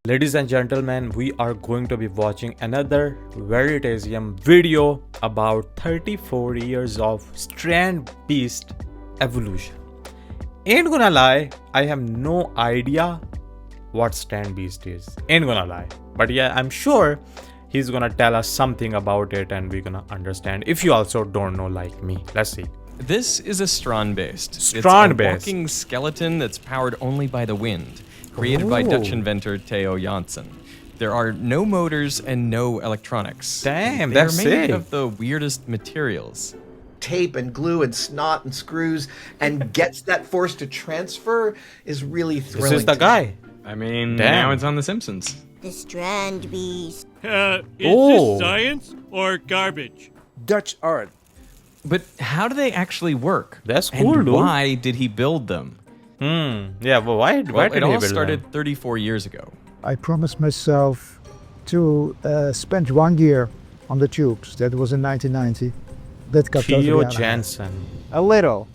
Ladies and gentlemen, we are going to be watching another Veritasium video about 34 years of Strandbeest evolution. Ain't gonna lie, I have no idea what Strandbeest is. Ain't gonna lie. But yeah, I'm sure he's gonna tell us something about it and we're gonna understand if you also don't know like me. Let's see. This is a Strandbeest. It's a Strandbeest. walking skeleton that's powered only by the wind, created by Dutch inventor Theo Janssen. There are no motors and no electronics. Damn, They're that's made sick. of the weirdest materials. Tape and glue and snot and screws and gets that force to transfer is really thrilling. This is the to me. guy. I mean, Damn. now it's on The Simpsons. The Strandbeest. Is Oh. this science or garbage? Dutch art. But how do they actually work? That's cool, and dude. why did he build them? Yeah, but why Well, did it he all build started them? 34 years ago. I promised myself to spend 1 year on the tubes. That was in 1990. That got totally Theo out of hand. Janssen. A little.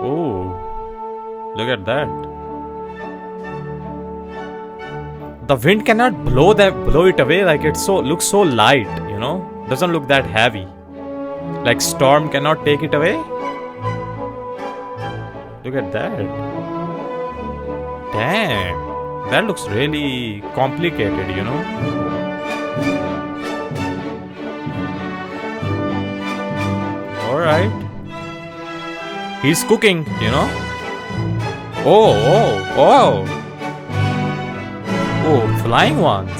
Oh, look at that. The wind cannot blow it away. Like looks so light, you know. Doesn't look that heavy. Like storm cannot take it away. Look at that. Damn, that looks really complicated, you know. All right. He's cooking, you know. Oh, flying ones.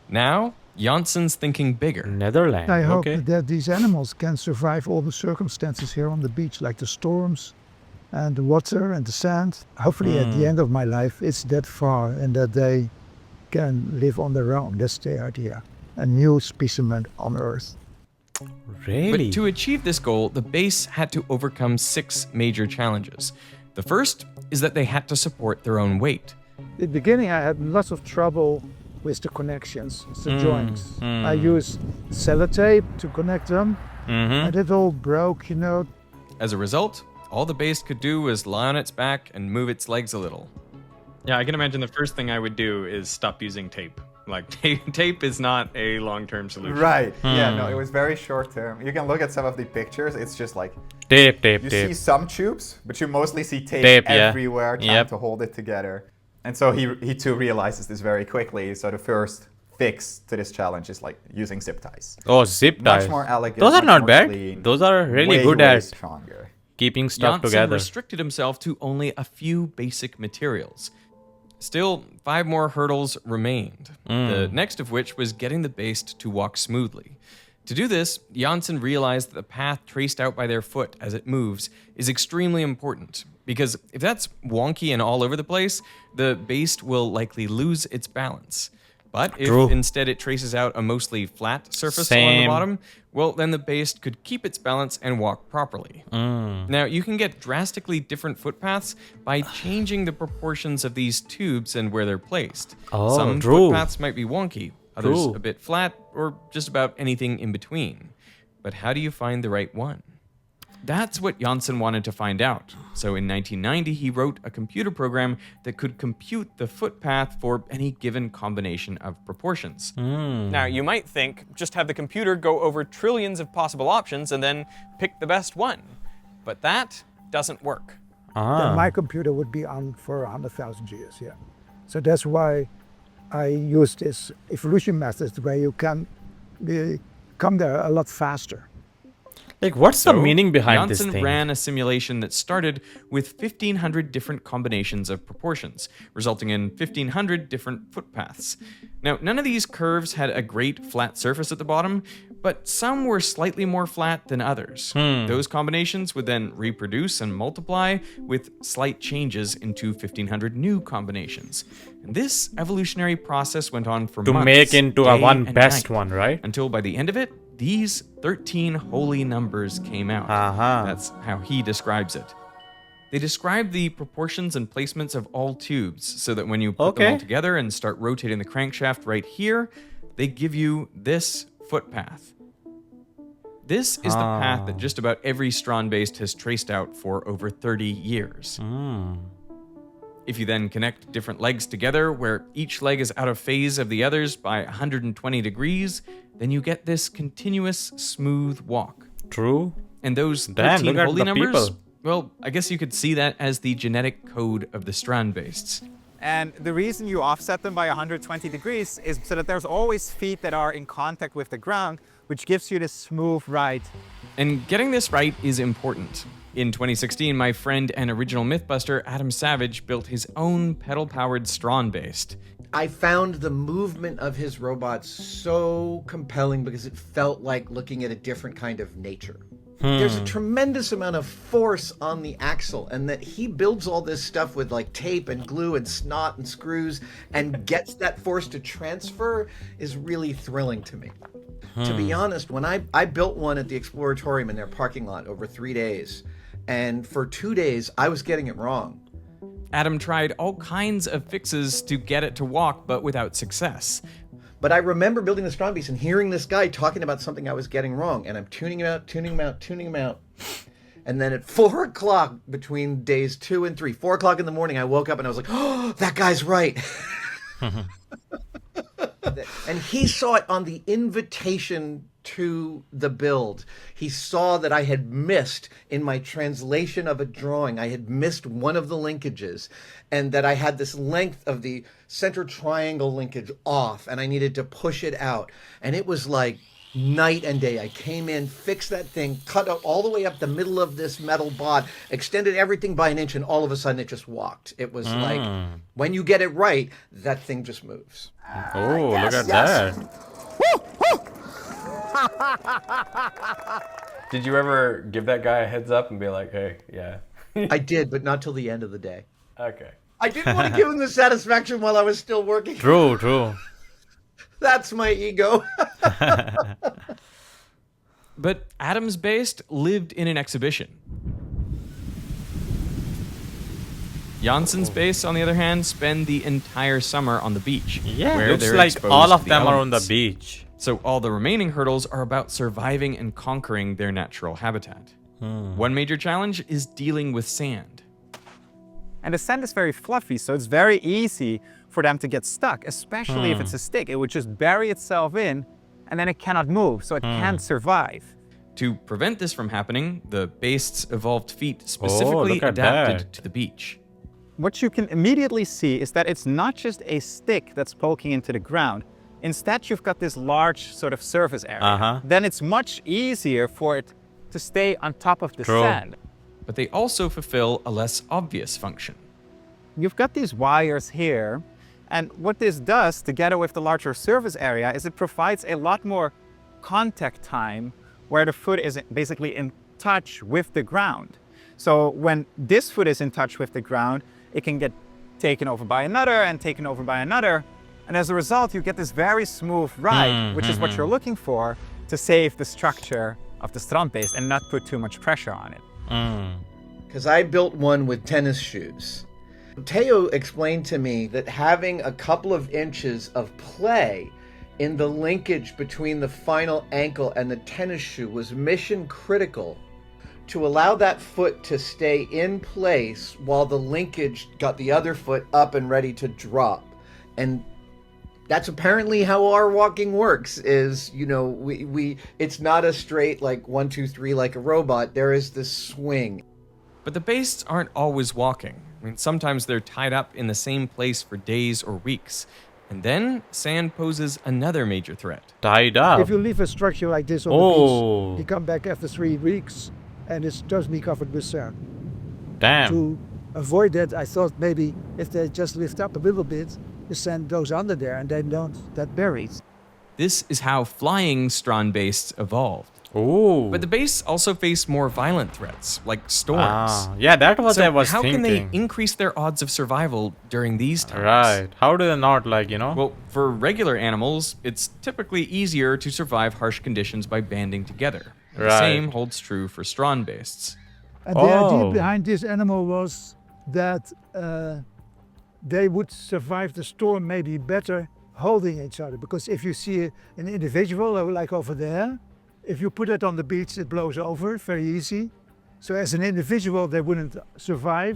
Now, Janssen's thinking bigger. Netherlands. I hope Okay. that these animals can survive all the circumstances here on the beach, like the storms and the water and the sand. Hopefully at the end of my life, it's that far and that they can live on their own. That's the idea. A new specimen on Earth. Really? But to achieve this goal, the base had to overcome 6 major challenges. The first is that they had to support their own weight. In the beginning, I had lots of trouble with the connections, the joints. I used sellotape to connect them, and it all broke, you know. As a result, all the base could do was lie on its back and move its legs a little. Yeah, I can imagine the first thing I would do is stop using tape. Like, tape is not a long-term solution. Right. Yeah, no, it was very short term. You can look at some of the pictures. It's just like Tape. you see some tubes, but you mostly see tape, Tape, yeah. everywhere trying Yep. to hold it together. And so he too realizes this very quickly. So the first fix to this challenge is like using zip ties. Oh, zip ties. Much more elegant. Those are much not more bad. clean, Those are really way, good way at stronger. keeping stuff Janssen together. restricted himself to only a few basic materials. Still, 5 more hurdles remained, the next of which was getting the base to walk smoothly. To do this, Janssen realized that the path traced out by their foot as it moves is extremely important, because if that's wonky and all over the place, the base will likely lose its balance. But if True. instead it traces out a mostly flat surface along the Same. bottom, well, then the base could keep its balance and walk properly. Now, you can get drastically different footpaths by changing the proportions of these tubes and where they're placed. Oh, Some true. footpaths might be wonky, others True. a bit flat, or just about anything in between. But how do you find the right one? That's what Janssen wanted to find out. So in 1990, he wrote a computer program that could compute the footpath for any given combination of proportions. Now, you might think, just have the computer go over trillions of possible options and then pick the best one. But that doesn't work. Then my computer would be on for 100,000 years, yeah. So that's why I use this evolution method where you can come there a lot faster. Like, what's the meaning behind this Janssen thing? ran a simulation that started with 1,500 different combinations of proportions, resulting in 1,500 different footpaths. Now, none of these curves had a great flat surface at the bottom, but some were slightly more flat than others. Those combinations would then reproduce and multiply with slight changes into 1,500 new combinations. And this evolutionary process went on for To months, make into a day one and best night, one, right? until by the end of it, these 13 holy numbers came out. That's how he describes it. They describe the proportions and placements of all tubes so that when you put them all together and start rotating the crankshaft right here, they give you this footpath. This is the path that just about every Strandbeest has traced out for over 30 years. If you then connect different legs together where each leg is out of phase of the others by 120 degrees, then you get this continuous smooth walk. True. And those Damn, 13 look at holy the numbers, people. well, I guess you could see that as the genetic code of the Strandbeests. And the reason you offset them by 120 degrees is so that there's always feet that are in contact with the ground, which gives you this smooth ride. And getting this right is important. In 2016, my friend and original Mythbuster Adam Savage built his own pedal-powered Strandbeest. I found the movement of his robots so compelling because it felt like looking at a different kind of nature. There's a tremendous amount of force on the axle, and that he builds all this stuff with like tape and glue and snot and screws and gets that force to transfer is really thrilling to me. To be honest, when I built one at the Exploratorium in their parking lot over 3 days, and for 2 days I was getting it wrong. Adam tried all kinds of fixes to get it to walk, but without success. But I remember building the Strandbeest and hearing this guy talking about something I was getting wrong, and I'm tuning him out. And then at 4 o'clock between days 2 and 3, 4 o'clock in the morning, I woke up and I was like, oh, that guy's right. And he saw it on the invitation to the build. He saw that I had missed in my translation of a drawing. I had missed one of the linkages, and that I had this length of the center triangle linkage off, and I needed to push it out. And it was like night and day. I came in, fixed that thing, cut out all the way up the middle of this metal bod, extended everything by an inch, and all of a sudden it just walked. It was like, when you get it right, that thing just moves. Oh, look at that. Did you ever give that guy a heads up and be like, hey, yeah. I did, but not till the end of the day. Okay. I didn't want to give him the satisfaction while I was still working. True. That's my ego. But Adam's Beest lived in an exhibition. Janssen's Beasts, on the other hand, spend the entire summer on the beach. Yeah, where looks they're like exposed all to of the them are on the elements. beach. So all the remaining hurdles are about surviving and conquering their natural habitat. One major challenge is dealing with sand. And the sand is very fluffy, so it's very easy for them to get stuck, especially if it's a stick. It would just bury itself in, and then it cannot move, so it can't survive. To prevent this from happening, the Beasts evolved feet specifically look at adapted that. to the beach. What you can immediately see is that it's not just a stick that's poking into the ground. Instead, you've got this large sort of surface area. Then it's much easier for it to stay on top of the sand. But they also fulfill a less obvious function. You've got these wires here, and what this does, together with the larger surface area, is it provides a lot more contact time where the foot is basically in touch with the ground. So when this foot is in touch with the ground, it can get taken over by another and taken over by another. And as a result, you get this very smooth ride, which is what you're looking for to save the structure of the Strandbeest and not put too much pressure on it. Because I built one with tennis shoes. Teo explained to me that having a couple of inches of play in the linkage between the final ankle and the tennis shoe was mission critical to allow that foot to stay in place while the linkage got the other foot up and ready to drop. And that's apparently how our walking works, is, you know, we it's not a straight like 1, 2, 3 like a robot. There is this swing. But the Beasts aren't always walking. I mean, sometimes they're tied up in the same place for days or weeks. And then sand poses another major threat. Tied up. If you leave a structure like this on the beach, you come back after 3 weeks and it's totally covered with sand. Damn. To avoid that, I thought maybe if they just lift up a little bit, the sand goes under there and they don't get buried. This is how flying Strandbeests evolved. Oh. But the Beasts also face more violent threats, like storms. Yeah, that was So I was how thinking. can they increase their odds of survival during these times? Right. How do they not, like, you know? Well, for regular animals, it's typically easier to survive harsh conditions by banding together. And the same holds true for Strandbeests. And the idea behind this animal was that they would survive the storm maybe better holding each other. Because if you see an individual, like over there, if you put it on the beach, it blows over very easy. So as an individual, they wouldn't survive,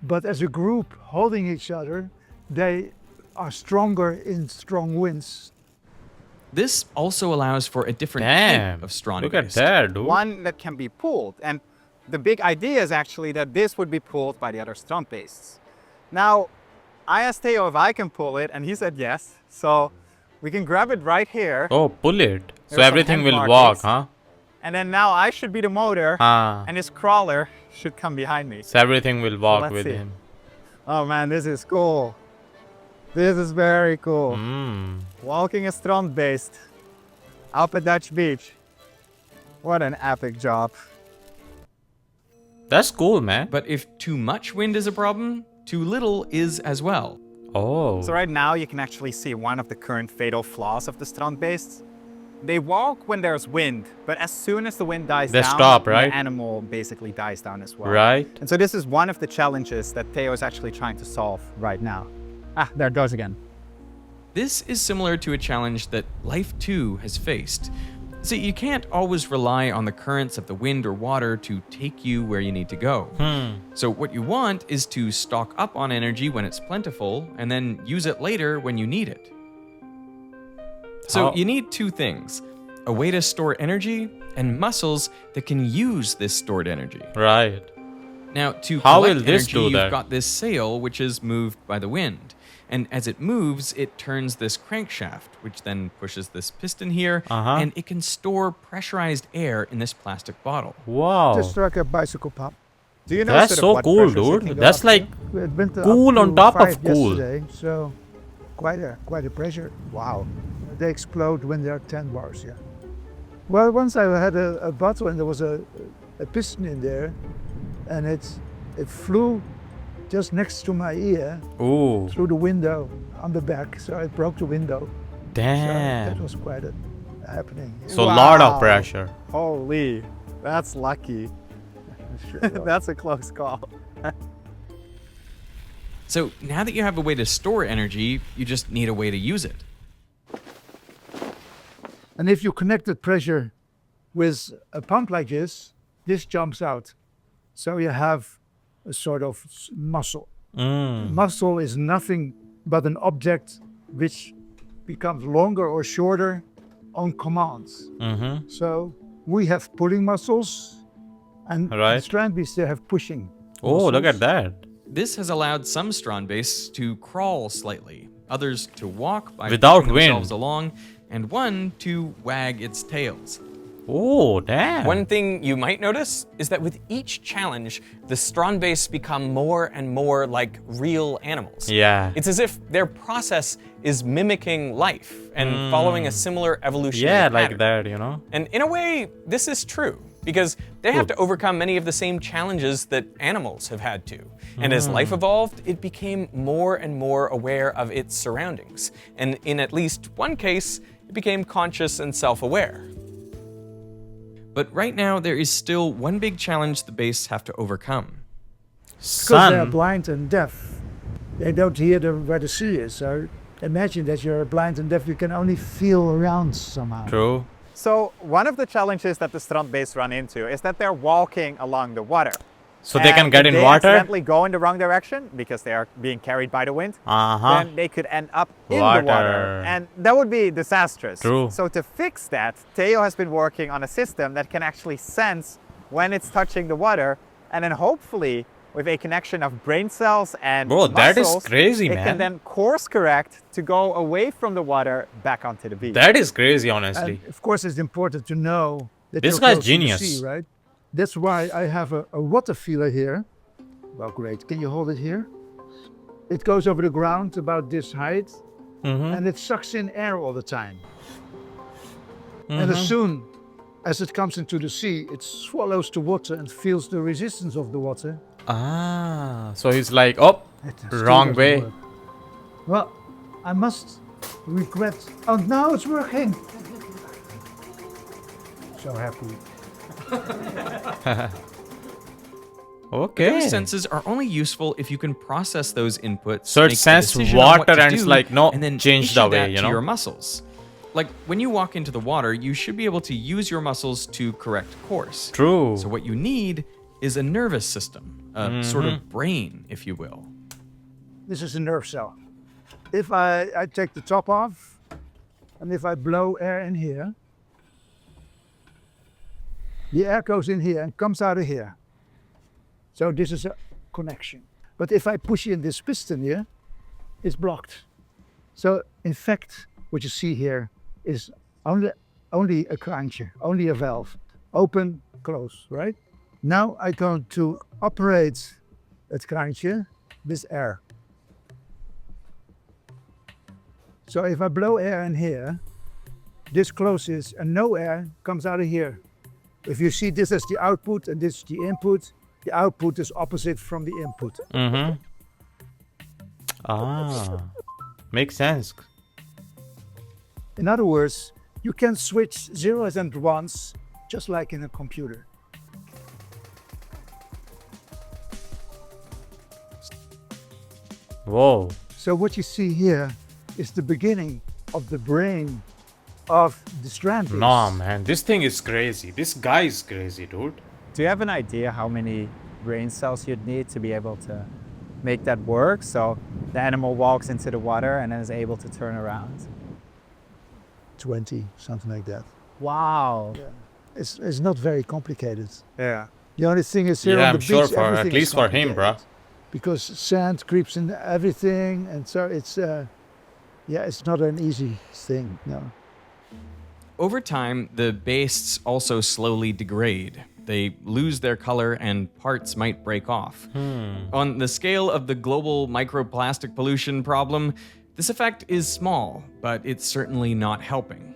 but as a group holding each other, they are stronger in strong winds. This also allows for a different Damn. type of Strandbeest. Look at that, dude. One that can be pulled. And the big idea is actually that this would be pulled by the other Strandbeests. Now, I asked Theo if I can pull it, and he said yes. So we can grab it right here. Oh, pull it. So There's some everything hand will walk, markings. huh? And then now I should be the motor, Ah. and his crawler should come behind me. So everything will walk let's with see. him. Oh man, this is cool. This is very cool. Walking a Strandbeest up a Dutch beach. What an epic job. That's cool, man. But if too much wind is a problem, too little is as well. Oh. So right now you can actually see one of the current fatal flaws of the Strandbeests. They walk when there's wind, but as soon as the wind dies They down, stop, right? the animal basically dies down as well. Right. And so this is one of the challenges that Theo is actually trying to solve right now. Ah, there it goes again. This is similar to a challenge that Life 2 has faced. See, you can't always rely on the currents of the wind or water to take you where you need to go. So what you want is to stock up on energy when it's plentiful and then use it later when you need it. So How- you need two things: a way to store energy and muscles that can use this stored energy. Right. Now, to How collect will this energy, do you've that? got this sail, which is moved by the wind. And as it moves, it turns this crankshaft, which then pushes this piston here, and it can store pressurized air in this plastic bottle. Wow. Just like a bicycle pump. Do you know That's sort of so what cool, pressures it dude. can go That's up like to? It went up cool to on top of 5 cool. yesterday, so quite a pressure. Wow. They explode when they're 10 bars, yeah. Well, once I had a bottle and there was a piston in there, and it flew just next to my ear Ooh. through the window on the back, so it broke the window. So Damn. that was quite a happening. So a lot of Wow. pressure. Holy, that's lucky. That's a close call. So now that you have a way to store energy, you just need a way to use it. And if you connect the pressure with a pump like this jumps out. So you have a sort of muscle. Muscle is nothing but an object which becomes longer or shorter on commands. So we have pulling muscles, and Right. Strandbeest they have pushing. Oh, look muscles. at that. This has allowed some Strandbeests to crawl slightly, others to walk by Without pushing themselves wind. along, and one to wag its tails. Oh, damn. One thing you might notice is that with each challenge, the Strandbeests become more and more like real animals. Yeah. It's as if their process is mimicking life and following a similar evolutionary Yeah, pattern. like that, you know? And in a way, this is true because they have to overcome many of the same challenges that animals have had to. And as life evolved, it became more and more aware of its surroundings. And in at least one case, it became conscious and self-aware. But right now, there is still one big challenge the beasts have to overcome. Because they're Sun. blind and deaf. They don't hear where the sea is. So imagine that you're blind and deaf, you can only feel around somehow. True. So one of the challenges that the Strandbeests run into is that they're walking along the water. So they can And get if in they water? accidentally go in the wrong direction because they are being carried by the wind, then they could end up in the water. Water. And that would be disastrous. True. So to fix that, Theo has been working on a system that can actually sense when it's touching the water, and then hopefully with a connection of brain cells and Bro, that is muscles, crazy, it man. can then course correct to go away from the water back onto the beach. That is crazy, honestly. And of course, it's important to know that This you're guy's close to the genius. sea, right? That's why I have a water feeler here. Well, great. Can you hold it here? It goes over the ground about this height, and it sucks in air all the time. And as soon as it comes into the sea, it swallows the water and feels the resistance of the water. Ah, so he's like, oh, It still wrong doesn't way. work. Well, I must regret. Oh, now it's working. So happy. Okay. Those senses are only useful if you can process those inputs. So it make a senses decision on what water to and it's do, like, no, and then change issue the way, that you to know? your muscles. Like when you walk into the water, you should be able to use your muscles to correct course. True. So what you need is a nervous system, a sort of brain, if you will. This is a nerve cell. If I take the top off, and if I blow air in here, the air goes in here and comes out of here. So this is a connection. But if I push in this piston here, it's blocked. So in fact, what you see here is only a kraantje, only a valve. Open, close, right? Now I'm going to operate het kraantje with air. So if I blow air in here, this closes and no air comes out of here. If you see this as the output and this is the input, the output is opposite from the input. Makes sense. In other words, you can switch zeros and ones just like in a computer. Whoa. So what you see here is the beginning of the brain of the Strandbeest. Nah, man, this thing is crazy. This guy is crazy, dude. Do you have an idea how many brain cells you'd need to be able to make that work? So the animal walks into the water and then is able to turn around. 20, something like that. Wow. Yeah. It's not very complicated. Yeah. The only thing is here Yeah, on the I'm sure beach, for everything at is least for him, bro. complicated. Because sand creeps in everything, and so it's it's not an easy thing. No. Over time, the bastes also slowly degrade. They lose their color and parts might break off. On the scale of the global microplastic pollution problem, this effect is small, but it's certainly not helping.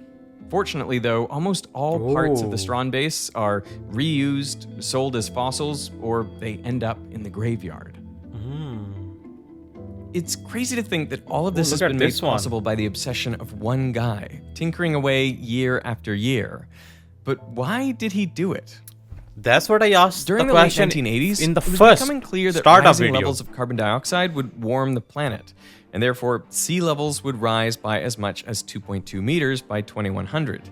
Fortunately, though, almost all parts of the Strandbeest are reused, sold as fossils, or they end up in the graveyard. It's crazy to think that all of this has been made possible by the obsession of one guy, tinkering away year after year. But why did he do it? That's what I asked During the the late question 1980s, in the it was first becoming clear that startup rising video. levels of carbon dioxide would warm the planet, and therefore sea levels would rise by as much as 2.2 meters by 2100.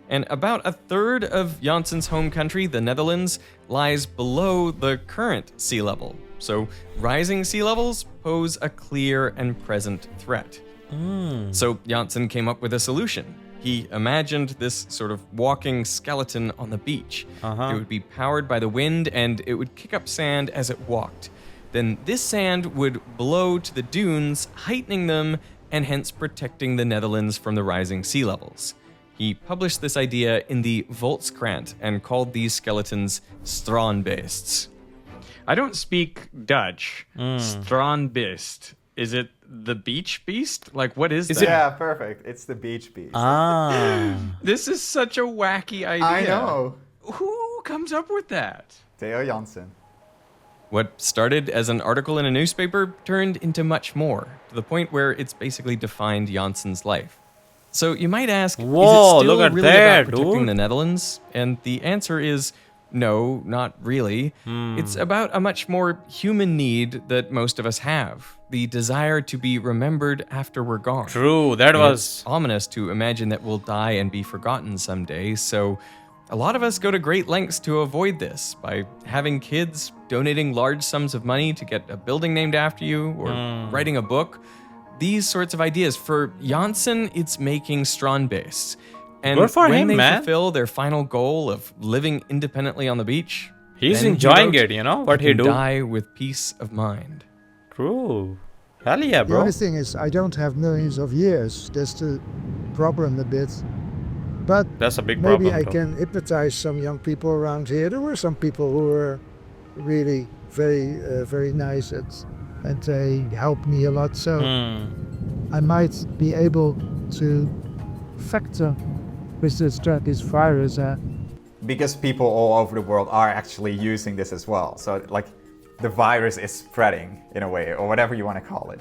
And about a third of Janssen's home country, the Netherlands, lies below the current sea level. So rising sea levels pose a clear and present threat. So Janssen came up with a solution. He imagined this sort of walking skeleton on the beach. It would be powered by the wind and it would kick up sand as it walked. Then this sand would blow to the dunes, heightening them and hence protecting the Netherlands from the rising sea levels. He published this idea in the Volkskrant and called these skeletons Strandbeests. I don't speak Dutch. Strandbeest. Is it the beach beast? Like, what is that? Yeah, perfect. It's the beach beast. This is such a wacky idea. I know. Who comes up with that? Theo Janssen. What started as an article in a newspaper turned into much more, to the point where it's basically defined Janssen's life. So you might ask, Whoa, is it still look at really that, about protecting dude. the Netherlands? And the answer is no, not really. It's about a much more human need that most of us have, the desire to be remembered after we're gone. True, that And was... It's ominous to imagine that we'll die and be forgotten someday, so a lot of us go to great lengths to avoid this by having kids, donating large sums of money to get a building named after you, or writing a book. These sorts of ideas. For Janssen, it's making Strandbeests. And Good for when him, they man. fulfill their final goal of living independently on the beach, He's then, enjoying he wrote, it, you know, what "You he can do. die with peace of mind." True. Hell yeah, The bro. only thing is, I don't have millions of years. That's the problem a bit. But That's a big maybe problem. I though. can hypnotize some young people around here. There were some people who were really very nice and they helped me a lot. So I might be able to factor with the Strandbeest virus. Because people all over the world are actually using this as well. So like the virus is spreading in a way, or whatever you want to call it.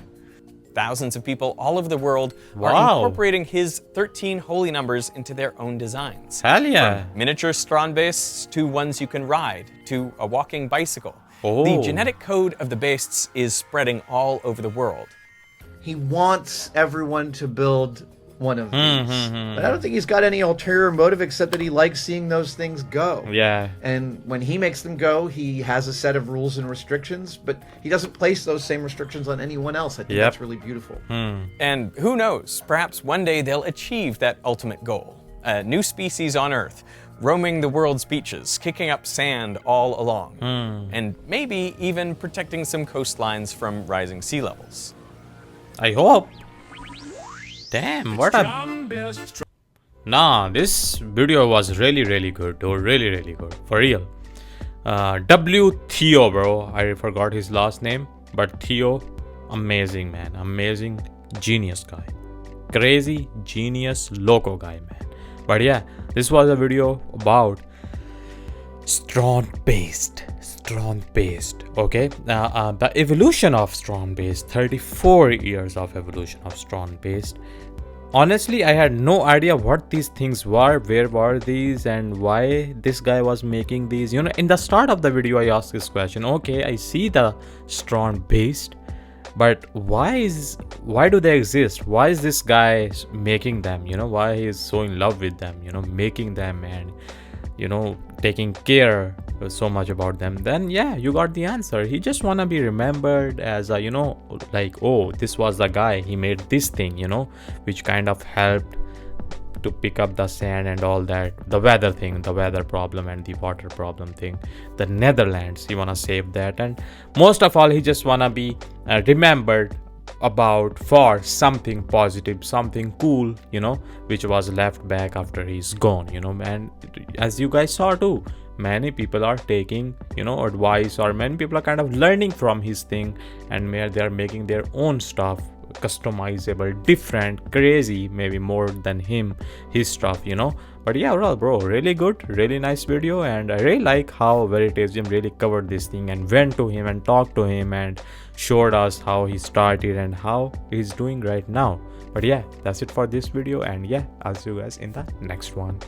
Thousands of people all over the world are Wow. incorporating his 13 holy numbers into their own designs. Hell yeah. From miniature Strandbeests to ones you can ride, to a walking bicycle. Oh. The genetic code of the beasts is spreading all over the world. He wants everyone to build one of these. But I don't think he's got any ulterior motive except that he likes seeing those things go. Yeah. And when he makes them go, he has a set of rules and restrictions, but he doesn't place those same restrictions on anyone else. I think that's really beautiful. And who knows, perhaps one day they'll achieve that ultimate goal. A new species on Earth, roaming the world's beaches, kicking up sand all along, and maybe even protecting some coastlines from rising sea levels. I hope. Damn, what a... Nah, this video was really good, dude. Really good. For real. W. Theo, bro. I forgot his last name. But Theo, amazing, man. Amazing, genius guy. Crazy, genius, loco guy, man. But yeah, this was a video about Strandbeest. Okay, the evolution of Strandbeest. 34 years of evolution of Strandbeest. Honestly, I had no idea what these things were, where were these, and why this guy was making these. You know, in the start of the video, I asked this question. Okay, I see the Strandbeest, but why do they exist? Why is this guy making them? You know, why he is so in love with them? You know, making them and, you know, taking care so much about them. Then yeah, you got the answer. He just wanna be remembered as a, you know, like, oh, this was the guy, he made this thing, you know, which kind of helped to pick up the sand and all that. The weather thing, the weather problem and the water problem thing, the Netherlands, he wanna save that. And most of all, he just wanna be remembered about for something positive, something cool, you know, which was left back after he's gone, you know. And as you guys saw too, many people are taking, you know, advice, or many people are kind of learning from his thing, and they are making their own stuff, customizable, different, crazy, maybe more than his stuff, you know. But yeah, well, bro, really good, really nice video, and I really like how Veritasium really covered this thing and went to him and talked to him and showed us how he started and how he's doing right now. But yeah, that's it for this video, and yeah, I'll see you guys in the next one.